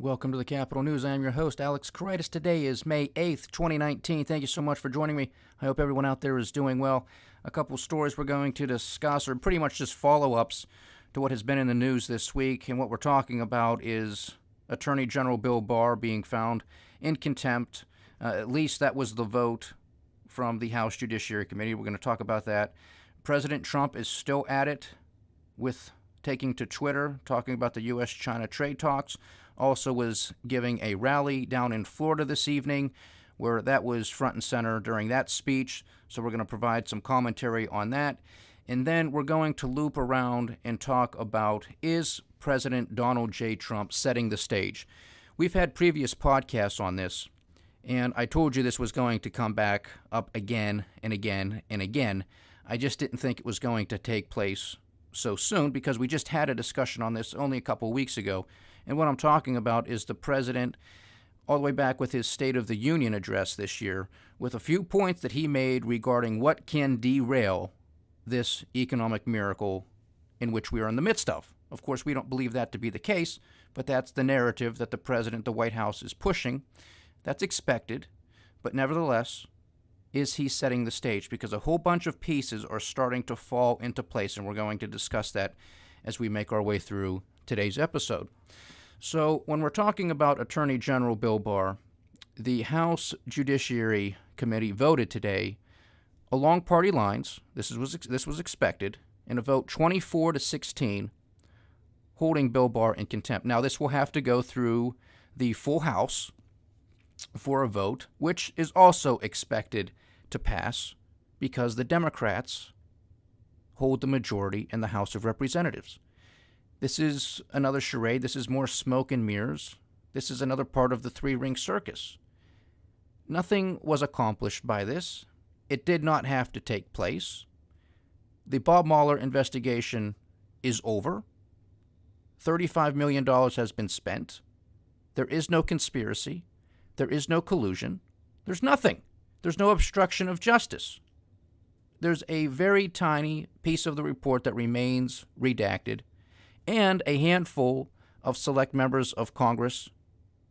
Welcome to the Capitol News. I am your host, Alex Karitis. Today is May 8th, 2019. Thank you so much for joining me. I hope everyone out there is doing well. A couple stories we're going to discuss are pretty much just follow-ups to what has been in the news this week. And what we're talking about is Attorney General Bill Barr being found in contempt. At least that was the vote from the House Judiciary Committee. We're going to talk about that. President Trump is still at it with taking to Twitter, talking about the U.S.-China trade talks. Also was giving a rally down in Florida this evening where that was front and center during that speech. So we're going to provide some commentary on that. And then we're going to loop around and talk about, is President Donald J. Trump setting the stage? We've had previous podcasts on this, and I told you this was going to come back up again and again and again. I just didn't think it was going to take place so soon because we just had a discussion on this only a couple of weeks ago. And what I'm talking about is the president, all the way back with his State of the Union address this year, with a few points that he made regarding what can derail this economic miracle in which we are in the midst of. Of course, we don't believe that to be the case, but that's the narrative that the president, the White House, is pushing. That's expected, but nevertheless, is he setting the stage? Because a whole bunch of pieces are starting to fall into place, and we're going to discuss that as we make our way through today's episode. So when we're talking about Attorney General Bill Barr, the House Judiciary Committee voted today along party lines. This was expected in a vote 24-16, holding Bill Barr in contempt. Now this will have to go through the full House for a vote, which is also expected to pass because the Democrats hold the majority in the House of Representatives. This is another charade. This is more smoke and mirrors. This is another part of the three-ring circus. Nothing was accomplished by this. It did not have to take place. The Bob Mueller investigation is over. $35 million has been spent. There is no conspiracy. There is no collusion. There's nothing. There's no obstruction of justice. There's a very tiny piece of the report that remains redacted, and a handful of select members of Congress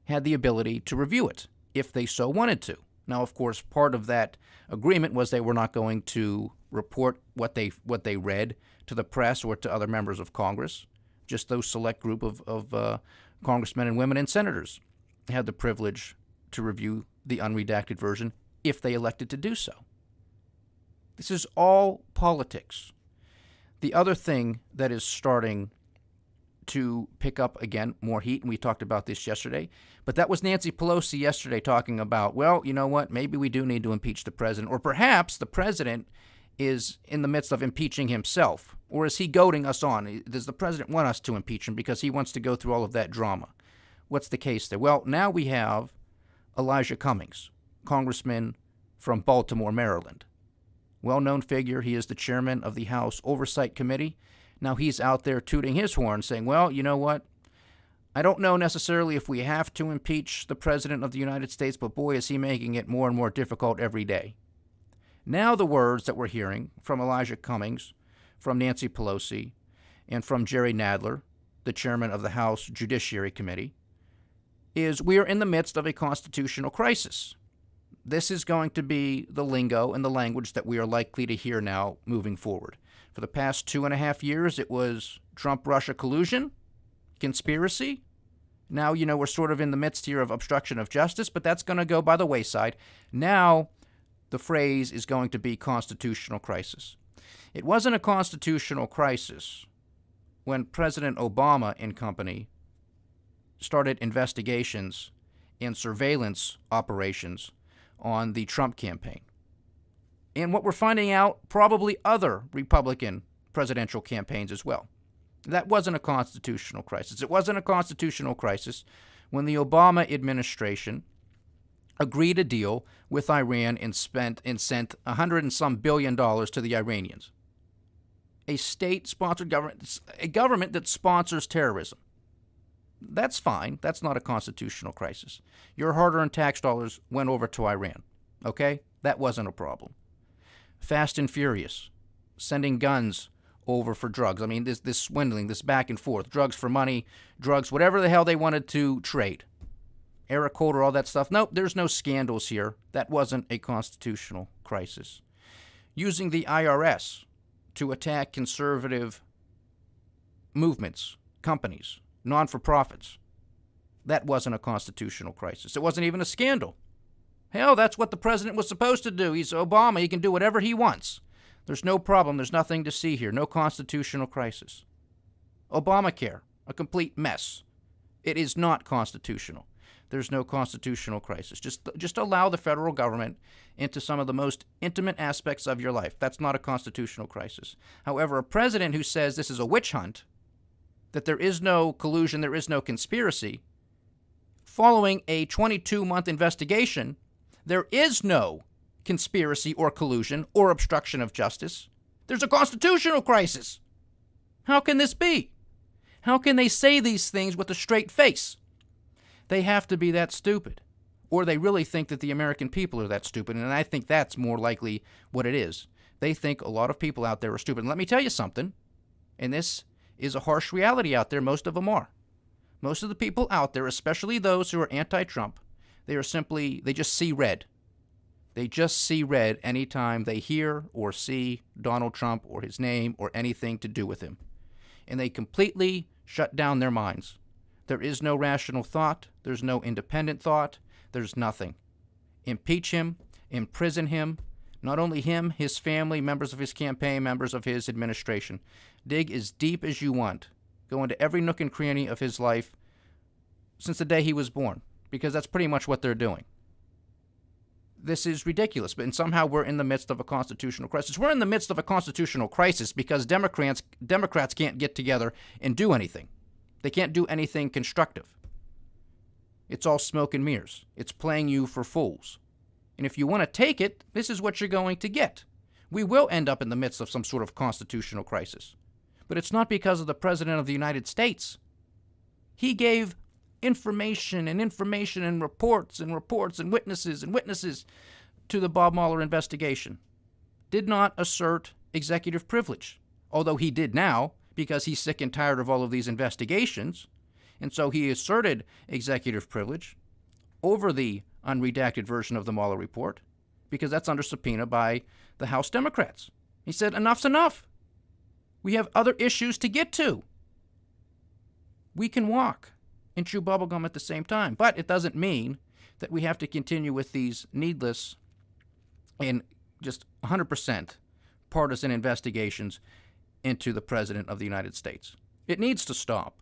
had the ability to review it if they so wanted to. Now, of course, part of that agreement was they were not going to report what they read to the press or to other members of Congress. Just those select group of congressmen and women and senators had the privilege to review the unredacted version if they elected to do so. This is all politics. The other thing that is starting to pick up, again, more heat, and we talked about this yesterday, but that was Nancy Pelosi yesterday talking about, well, you know what, maybe we do need to impeach the president, or perhaps the president is in the midst of impeaching himself, or is he goading us on? Does the president want us to impeach him because he wants to go through all of that drama? What's the case there? Well, now we have Elijah Cummings, congressman from Baltimore, Maryland. Well-known figure. He is the chairman of the House Oversight Committee. Now he's out there tooting his horn saying, well, you know what? I don't know necessarily if we have to impeach the President of the United States, but boy, is he making it more and more difficult every day. Now the words that we're hearing from Elijah Cummings, from Nancy Pelosi, and from Jerry Nadler, the chairman of the House Judiciary Committee, is we are in the midst of a constitutional crisis. This is going to be the lingo and the language that we are likely to hear now moving forward. For the past 2.5 years, it was Trump-Russia collusion, conspiracy. Now, we're sort of in the midst here of obstruction of justice, but that's going to go by the wayside. Now, the phrase is going to be constitutional crisis. It wasn't a constitutional crisis when President Obama and company started investigations and surveillance operations on the Trump campaign. And what we're finding out, probably other Republican presidential campaigns as well. That wasn't a constitutional crisis. It wasn't a constitutional crisis when the Obama administration agreed a deal with Iran and sent $100 and some billion to the Iranians. A state-sponsored government, a government that sponsors terrorism. That's fine. That's not a constitutional crisis. Your hard-earned tax dollars went over to Iran. Okay? That wasn't a problem. Fast and Furious, sending guns over for drugs. I mean, this swindling, this back and forth, drugs for money, drugs, whatever the hell they wanted to trade. Eric Holder, all that stuff. Nope, there's no scandals here. That wasn't a constitutional crisis. Using the IRS to attack conservative movements, companies, non-for-profits. That wasn't a constitutional crisis. It wasn't even a scandal. Hell, that's what the president was supposed to do. He's Obama. He can do whatever he wants. There's no problem. There's nothing to see here. No constitutional crisis. Obamacare, a complete mess. It is not constitutional. There's no constitutional crisis. Just allow the federal government into some of the most intimate aspects of your life. That's not a constitutional crisis. However, a president who says this is a witch hunt, that there is no collusion, there is no conspiracy, following a 22-month investigation, there is no conspiracy or collusion or obstruction of justice. There's a constitutional crisis. How can this be? How can they say these things with a straight face? They have to be that stupid. Or they really think that the American people are that stupid, and I think that's more likely what it is. They think a lot of people out there are stupid. And let me tell you something, and this is a harsh reality out there. Most of them are. Most of the people out there, especially those who are anti-Trump, they just see red. They just see red anytime they hear or see Donald Trump or his name or anything to do with him. And they completely shut down their minds. There is no rational thought. There's no independent thought. There's nothing. Impeach him. Imprison him. Not only him, his family, members of his campaign, members of his administration. Dig as deep as you want. Go into every nook and cranny of his life since the day he was born, because that's pretty much what they're doing. This is ridiculous, and somehow we're in the midst of a constitutional crisis. We're in the midst of a constitutional crisis because Democrats can't get together and do anything. They can't do anything constructive. It's all smoke and mirrors. It's playing you for fools. And if you want to take it, this is what you're going to get. We will end up in the midst of some sort of constitutional crisis. But it's not because of the President of the United States. He gave information and reports and witnesses to the Bob Mueller investigation. Did not assert executive privilege, although he did now because he's sick and tired of all of these investigations. And so he asserted executive privilege over the unredacted version of the Mueller report because that's under subpoena by the House Democrats. He said, enough's enough. We have other issues to get to. We can walk and chew bubblegum at the same time. But it doesn't mean that we have to continue with these needless and just 100% partisan investigations into the President of the United States. It needs to stop.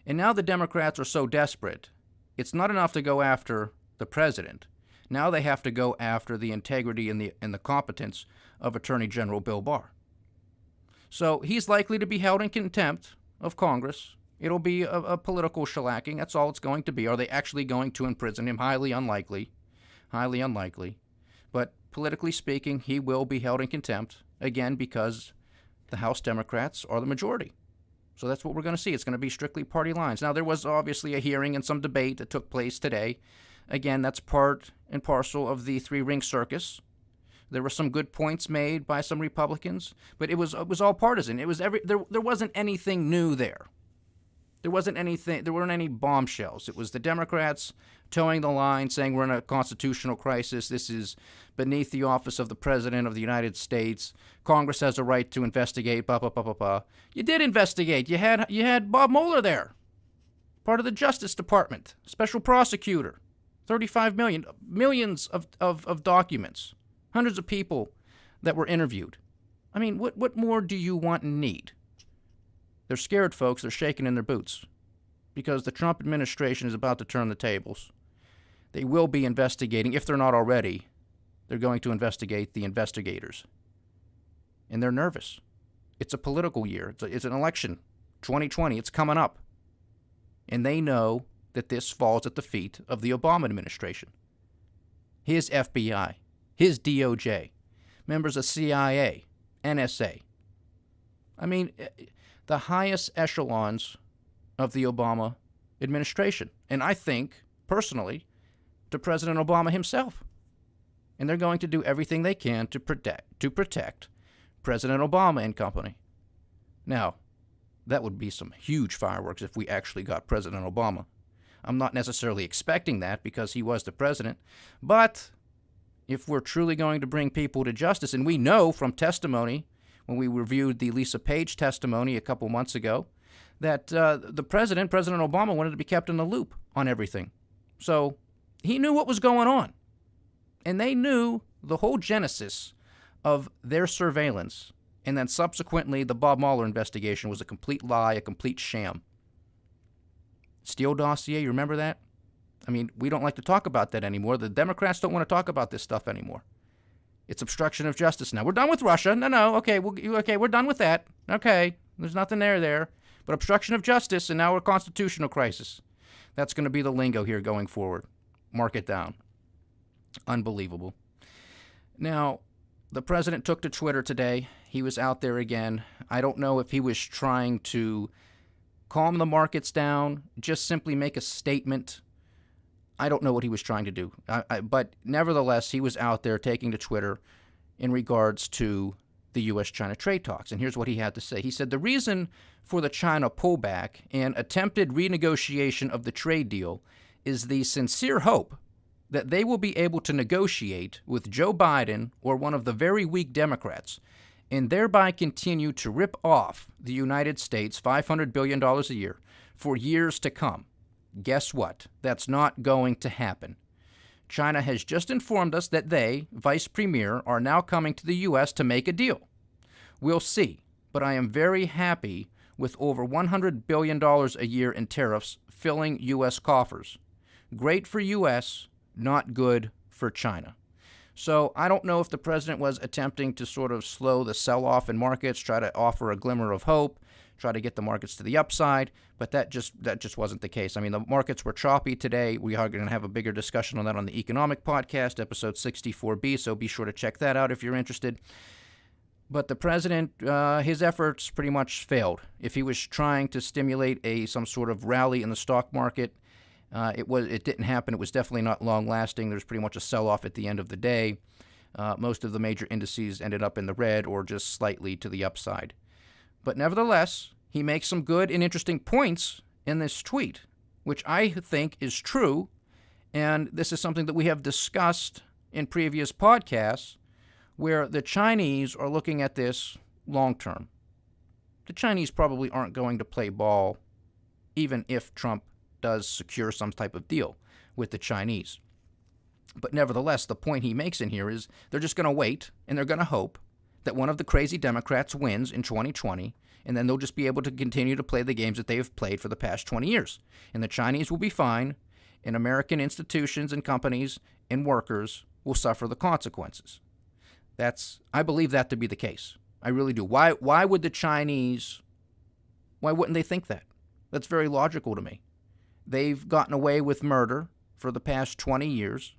And now the Democrats are so desperate, it's not enough to go after the President. Now they have to go after the integrity and the competence of Attorney General Bill Barr. So he's likely to be held in contempt of Congress. It'll be a political shellacking. That's all it's going to be. Are they actually going to imprison him? Highly unlikely. Highly unlikely. But politically speaking, he will be held in contempt, again, because the House Democrats are the majority. So that's what we're going to see. It's going to be strictly party lines. Now, there was obviously a hearing and some debate that took place today. Again, that's part and parcel of the three-ring circus. There were some good points made by some Republicans, but it was all partisan. It was there wasn't anything new there. There weren't any bombshells. It was the Democrats towing the line, saying we're in a constitutional crisis. This is beneath the office of the President of the United States. Congress has a right to investigate, blah, blah, blah, blah, blah. You did investigate. You had Bob Mueller there, part of the Justice Department, special prosecutor, 35 millions of documents, hundreds of people that were interviewed. I mean, what more do you want and need? They're scared, folks. They're shaking in their boots because the Trump administration is about to turn the tables. They will be investigating. If they're not already, they're going to investigate the investigators. And they're nervous. It's a political year. It's an election. 2020. It's coming up. And they know that this falls at the feet of the Obama administration. His FBI, his DOJ, members of CIA, NSA. I mean, the highest echelons of the Obama administration. And I think, personally, to President Obama himself. And they're going to do everything they can to protect President Obama and company. Now, that would be some huge fireworks if we actually got President Obama. I'm not necessarily expecting that because he was the president, but if we're truly going to bring people to justice, and we know from testimony, when we reviewed the Lisa Page testimony a couple months ago, that the President Obama, wanted to be kept in the loop on everything. So he knew what was going on. And they knew the whole genesis of their surveillance. And then subsequently, the Bob Mueller investigation was a complete lie, a complete sham. Steele dossier, you remember that? I mean, we don't like to talk about that anymore. The Democrats don't want to talk about this stuff anymore. It's obstruction of justice now. We're done with Russia. No, okay, we're done with that. Okay, there's nothing there. But obstruction of justice, and now a constitutional crisis. That's going to be the lingo here going forward. Mark it down. Unbelievable. Now, the president took to Twitter today. He was out there again. I don't know if he was trying to calm the markets down, just simply make a statement. I don't know what he was trying to do. But nevertheless, he was out there taking to Twitter in regards to the U.S.-China trade talks. And here's what he had to say. He said, the reason for the China pullback and attempted renegotiation of the trade deal is the sincere hope that they will be able to negotiate with Joe Biden or one of the very weak Democrats and thereby continue to rip off the United States $500 billion a year for years to come. Guess what? That's not going to happen. China has just informed us that they, Vice Premier, are now coming to the U.S. to make a deal. We'll see, but I am very happy with over $100 billion a year in tariffs filling U.S. coffers. Great for U.S., not good for China. So I don't know if the president was attempting to sort of slow the sell-off in markets, try to offer a glimmer of hope, try to get the markets to the upside, but that just wasn't the case. I mean, the markets were choppy today. We are going to have a bigger discussion on that on the Economic Podcast, episode 64B, so be sure to check that out if you're interested. But the president, his efforts pretty much failed. If he was trying to stimulate some sort of rally in the stock market, it didn't happen. It was definitely not long-lasting. There's pretty much a sell-off at the end of the day. Most of the major indices ended up in the red or just slightly to the upside. But nevertheless, he makes some good and interesting points in this tweet, which I think is true. And this is something that we have discussed in previous podcasts, where the Chinese are looking at this long-term. The Chinese probably aren't going to play ball, even if Trump does secure some type of deal with the Chinese. But nevertheless, the point he makes in here is they're just going to wait, and they're going to hope that one of the crazy Democrats wins in 2020, and then they'll just be able to continue to play the games that they have played for the past 20 years. And the Chinese will be fine, and American institutions and companies and workers will suffer the consequences. I believe that to be the case. I really do. Why would the Chinese, why wouldn't they think that? That's very logical to me. They've gotten away with murder for the past 20 years,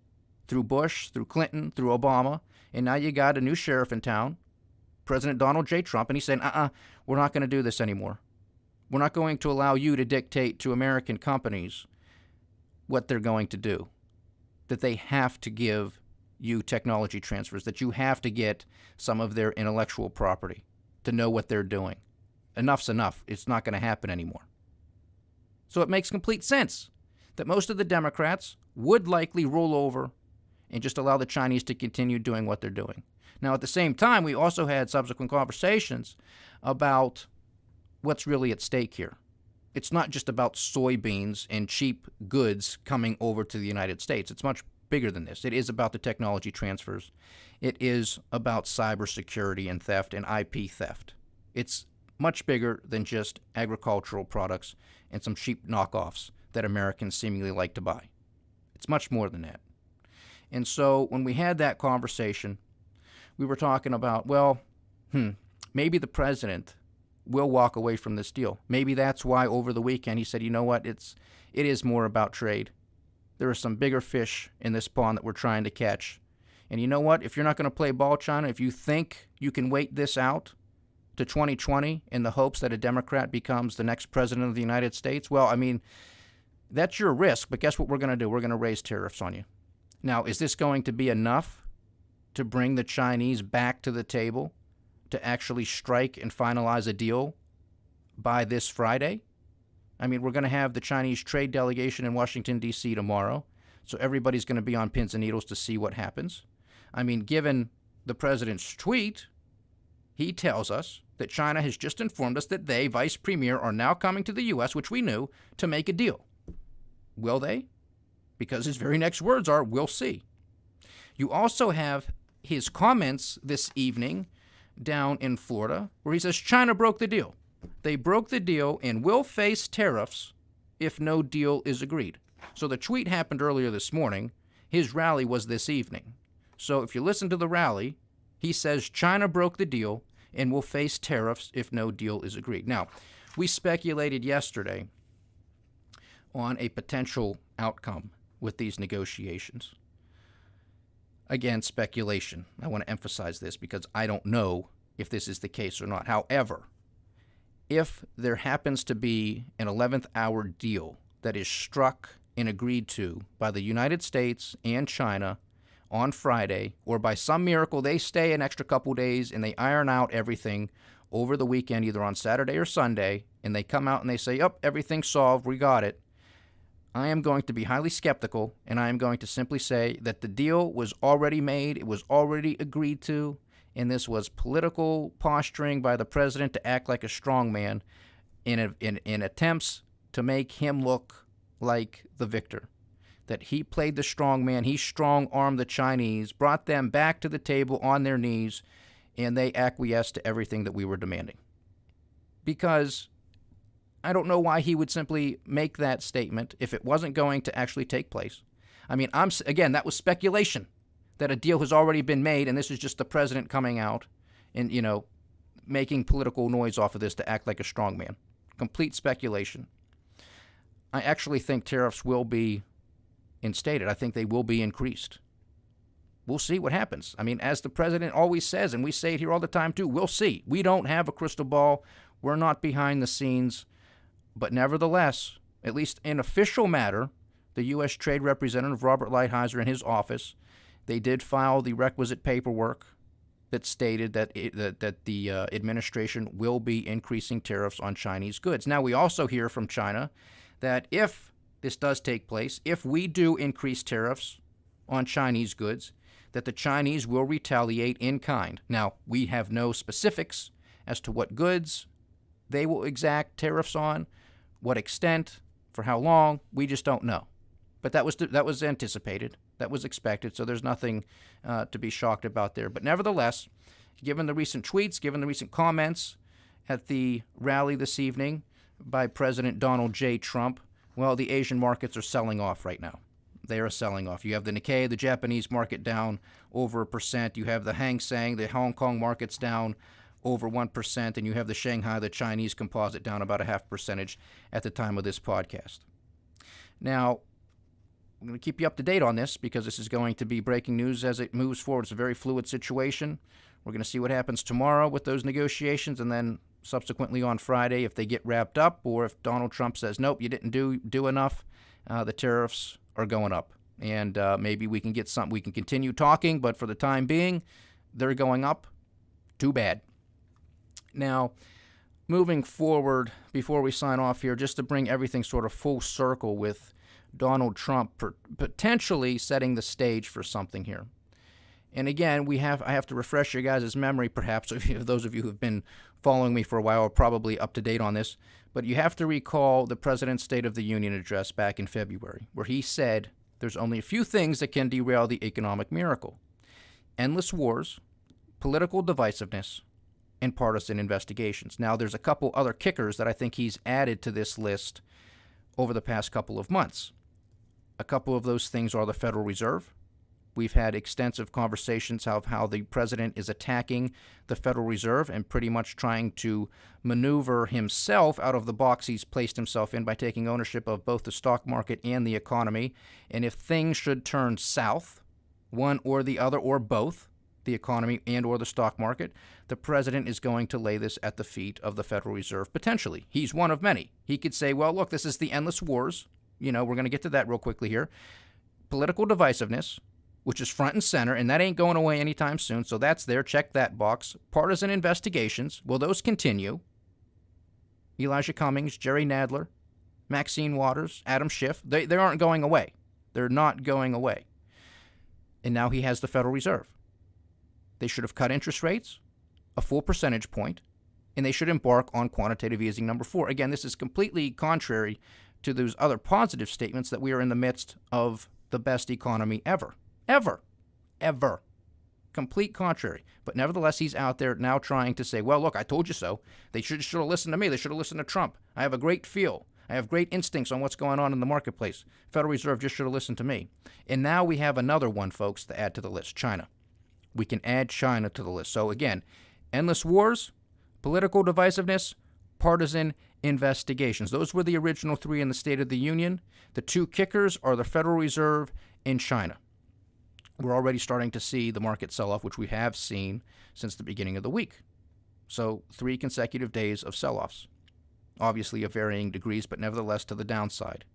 through Bush, through Clinton, through Obama, and now you got a new sheriff in town, President Donald J. Trump, and he's saying, we're not going to do this anymore. We're not going to allow you to dictate to American companies what they're going to do, that they have to give you technology transfers, that you have to get some of their intellectual property to know what they're doing. Enough's enough. It's not going to happen anymore. So it makes complete sense that most of the Democrats would likely roll over and just allow the Chinese to continue doing what they're doing. Now, at the same time, we also had subsequent conversations about what's really at stake here. It's not just about soybeans and cheap goods coming over to the United States. It's much bigger than this. It is about the technology transfers. It is about cybersecurity and theft and IP theft. It's much bigger than just agricultural products and some cheap knockoffs that Americans seemingly like to buy. It's much more than that. And so when we had that conversation, we were talking about, maybe the president will walk away from this deal. Maybe that's why over the weekend he said, you know what, it is more about trade. There are some bigger fish in this pond that we're trying to catch. And you know what? If you're not going to play ball, China, if you think you can wait this out to 2020 in the hopes that a Democrat becomes the next president of the United States, well, I mean, that's your risk. But guess what we're going to do? We're going to raise tariffs on you. Now, is this going to be enough to bring the Chinese back to the table to actually strike and finalize a deal by this Friday. I mean, we're going to have the Chinese trade delegation in Washington, D.C. tomorrow, so everybody's going to be on pins and needles to see what happens. I mean, given the president's tweet, he tells us that China has just informed us that they, Vice Premier, are now coming to the U.S., which we knew, to make a deal. Will they? Because his very next words are, we'll see. You also have his comments this evening down in Florida, where he says China broke the deal. They broke the deal and will face tariffs if no deal is agreed. So the tweet happened earlier this morning. His rally was this evening. So if you listen to the rally, he says China broke the deal and will face tariffs if no deal is agreed. Now, we speculated yesterday on a potential outcome with these negotiations. Again, speculation. I want to emphasize this because I don't know if this is the case or not. However, if there happens to be an 11th hour deal that is struck and agreed to by the United States and China on Friday, or by some miracle they stay an extra couple days and they iron out everything over the weekend, either on Saturday or Sunday, and they come out and they say, "Yep, everything's solved, we got it," I am going to be highly skeptical, and I am going to simply say that the deal was already made, it was already agreed to, and this was political posturing by the president to act like a strongman in attempts to make him look like the victor. That he played the strongman, he strong-armed the Chinese, brought them back to the table on their knees, and they acquiesced to everything that we were demanding. Because I don't know why he would simply make that statement if it wasn't going to actually take place. I mean, again, that was speculation, that a deal has already been made, and this is just the president coming out and, making political noise off of this to act like a strongman. Complete speculation. I actually think tariffs will be instated. I think they will be increased. We'll see what happens. I mean, as the president always says, and we say it here all the time too, we'll see. We don't have a crystal ball. We're not behind the scenes. But nevertheless, at least in official matter, the U.S. Trade Representative Robert Lighthizer and his office, they did file the requisite paperwork that stated that the administration will be increasing tariffs on Chinese goods. Now, we also hear from China that if this does take place, if we do increase tariffs on Chinese goods, that the Chinese will retaliate in kind. Now, we have no specifics as to what goods they will exact tariffs on, what extent, for how long, we just don't know. But that was anticipated, that was expected, so there's nothing to be shocked about there. But nevertheless, given the recent tweets, given the recent comments at the rally this evening by President Donald J. Trump, well, the Asian markets are selling off right now. They are selling off. You have the Nikkei, the Japanese market, down over 1%. You have the Hang Seng, the Hong Kong markets, down over 1%. And you have the Shanghai, the Chinese composite, down about 0.5% at the time of this podcast. Now, I'm going to keep you up to date on this because this is going to be breaking news as it moves forward. It's a very fluid situation. We're going to see what happens tomorrow with those negotiations, and then subsequently on Friday, if they get wrapped up or if Donald Trump says, nope, you didn't do enough, the tariffs are going up. And maybe we can get something. We can continue talking, but for the time being, they're going up. Too bad. Now, moving forward, before we sign off here, just to bring everything sort of full circle with Donald Trump potentially setting the stage for something here. And again, I have to refresh your guys' memory, perhaps, those of you who have been following me for a while are probably up to date on this, but you have to recall the President's State of the Union address back in February, where he said there's only a few things that can derail the economic miracle: endless wars, political divisiveness, and partisan investigations. Now, there's a couple other kickers that I think he's added to this list over the past couple of months. A couple of those things are the Federal Reserve. We've had extensive conversations of how the president is attacking the Federal Reserve and pretty much trying to maneuver himself out of the box he's placed himself in by taking ownership of both the stock market and the economy. And if things should turn south, one or the other or both, the economy and or the stock market, the president is going to lay this at the feet of the Federal Reserve, potentially. He's one of many. He could say, well, look, this is the endless wars. We're going to get to that real quickly here. Political divisiveness, which is front and center, and that ain't going away anytime soon, so that's there. Check that box. Partisan investigations, will those continue? Elijah Cummings, Jerry Nadler, Maxine Waters, Adam Schiff, they aren't going away. They're not going away. And now he has the Federal Reserve. They should have cut interest rates a full percentage point, and they should embark on quantitative easing number 4. Again, this is completely contrary to those other positive statements that we are in the midst of the best economy ever. Ever. Ever. Complete contrary. But nevertheless, he's out there now trying to say, well, look, I told you so. They should have listened to me. They should have listened to Trump. I have a great feel. I have great instincts on what's going on in the marketplace. Federal Reserve just should have listened to me. And now we have another one, folks, to add to the list, China. We can add China to the list. So again, endless wars, political divisiveness, partisan investigations. Those were the original 3 in the State of the Union. The 2 kickers are the Federal Reserve and China. We're already starting to see the market sell-off, which we have seen since the beginning of the week. So 3 consecutive days of sell-offs. Obviously of varying degrees, but nevertheless to the downside.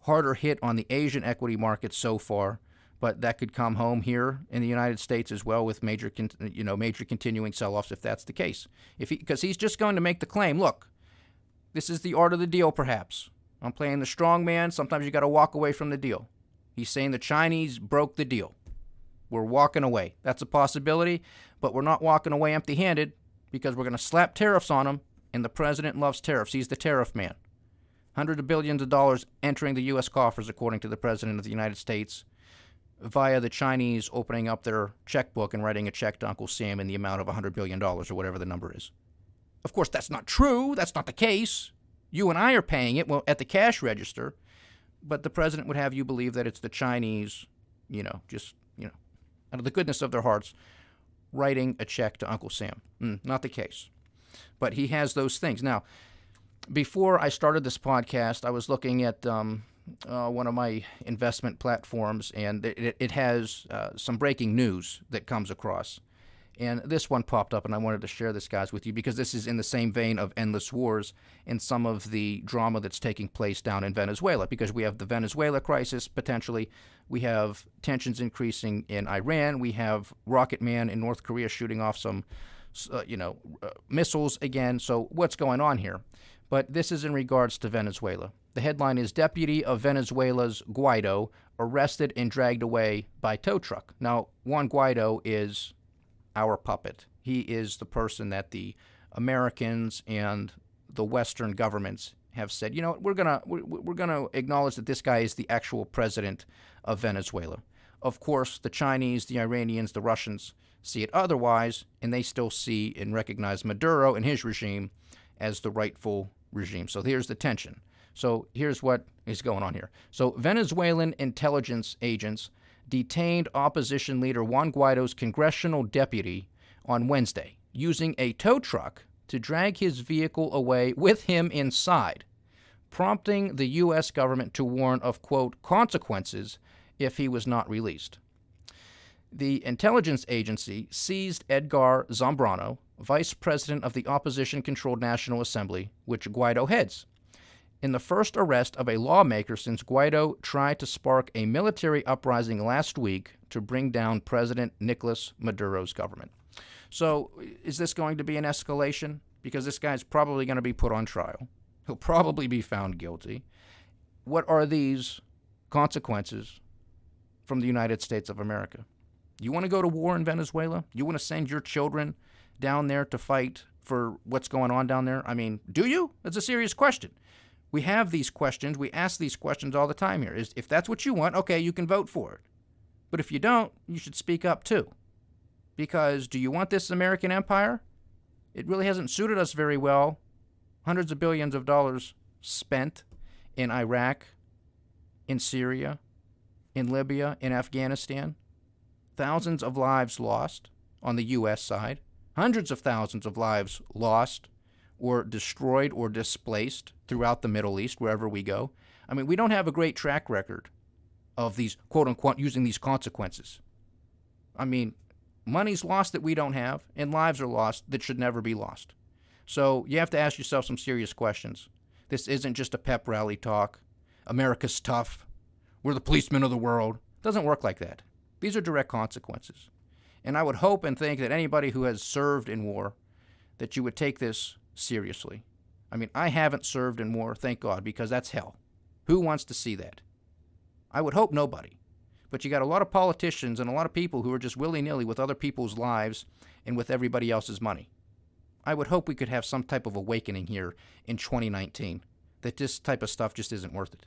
Harder hit on the Asian equity market so far, but that could come home here in the United States as well with major continuing sell-offs if that's the case. Because he's just going to make the claim, look, this is the art of the deal perhaps. I'm playing the strong man. Sometimes you got to walk away from the deal. He's saying the Chinese broke the deal. We're walking away. That's a possibility, but we're not walking away empty-handed because we're going to slap tariffs on them, and the president loves tariffs. He's the tariff man. Hundreds of billions of dollars entering the U.S. coffers, according to the president of the United States, via the Chinese opening up their checkbook and writing a check to Uncle Sam in the amount of $100 billion or whatever the number is. Of course, that's not true. That's not the case. You and I are paying it at the cash register, but the president would have you believe that it's the Chinese, out of the goodness of their hearts, writing a check to Uncle Sam. Not the case. But he has those things. Now, before I started this podcast, I was looking at one of my investment platforms, and it has some breaking news that comes across. And this one popped up, and I wanted to share this, guys, with you because this is in the same vein of endless wars and some of the drama that's taking place down in Venezuela, because we have the Venezuela crisis, potentially. We have tensions increasing in Iran. We have Rocket Man in North Korea shooting off some, missiles again. So what's going on here? But this is in regards to Venezuela. The headline is Deputy of Venezuela's Guaido arrested and dragged away by tow truck. Now, Juan Guaido is our puppet. He is the person that the Americans and the Western governments have said, we're gonna acknowledge that this guy is the actual president of Venezuela. Of course, the Chinese, the Iranians, the Russians see it otherwise, and they still see and recognize Maduro and his regime as the rightful regime. So here's the tension. So here's what is going on here. So Venezuelan intelligence agents detained opposition leader Juan Guaido's congressional deputy on Wednesday, using a tow truck to drag his vehicle away with him inside, prompting the U.S. government to warn of, quote, consequences if he was not released. The intelligence agency seized Edgar Zambrano, vice president of the opposition-controlled National Assembly, which Guaido heads, in the first arrest of a lawmaker since Guaido tried to spark a military uprising last week to bring down President Nicolas Maduro's government. So is this going to be an escalation? Because this guy's probably going to be put on trial. He'll probably be found guilty. What are these consequences from the United States of America? You want to go to war in Venezuela? You want to send your children down there to fight for what's going on down there? I mean, do you? That's a serious question. We have these questions. We ask these questions all the time here. If that's what you want, okay, you can vote for it. But if you don't, you should speak up too. Because do you want this American empire? It really hasn't suited us very well. Hundreds of billions of dollars spent in Iraq, in Syria, in Libya, in Afghanistan. Thousands of lives lost on the U.S. side. Hundreds of thousands of lives lost or destroyed or displaced throughout the Middle East, wherever we go. I mean, we don't have a great track record of these, quote-unquote, using these consequences. I mean, money's lost that we don't have, and lives are lost that should never be lost. So you have to ask yourself some serious questions. This isn't just a pep rally talk. America's tough. We're the policemen of the world. It doesn't work like that. These are direct consequences. And I would hope and think that anybody who has served in war, that you would take this seriously. I mean, I haven't served in war, thank God, because that's hell. Who wants to see that? I would hope nobody. But you got a lot of politicians and a lot of people who are just willy-nilly with other people's lives and with everybody else's money. I would hope we could have some type of awakening here in 2019, that this type of stuff just isn't worth it.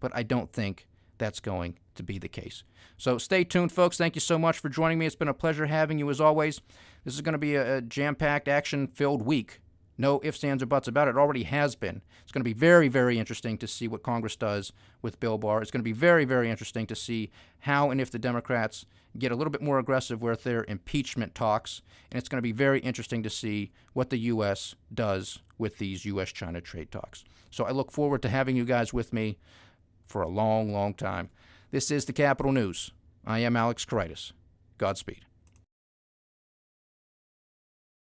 But I don't think that's going to be the case. So stay tuned, folks. Thank you so much for joining me. It's been a pleasure having you as always. This is going to be a jam-packed, action-filled week. No ifs, ands, or buts about it. It already has been. It's going to be very, very interesting to see what Congress does with Bill Barr. It's going to be very, very interesting to see how and if the Democrats get a little bit more aggressive with their impeachment talks. And it's going to be very interesting to see what the U.S. does with these U.S.-China trade talks. So I look forward to having you guys with me for a long, long time. This is the Capitol News. I am Alex Kouraitis. Godspeed.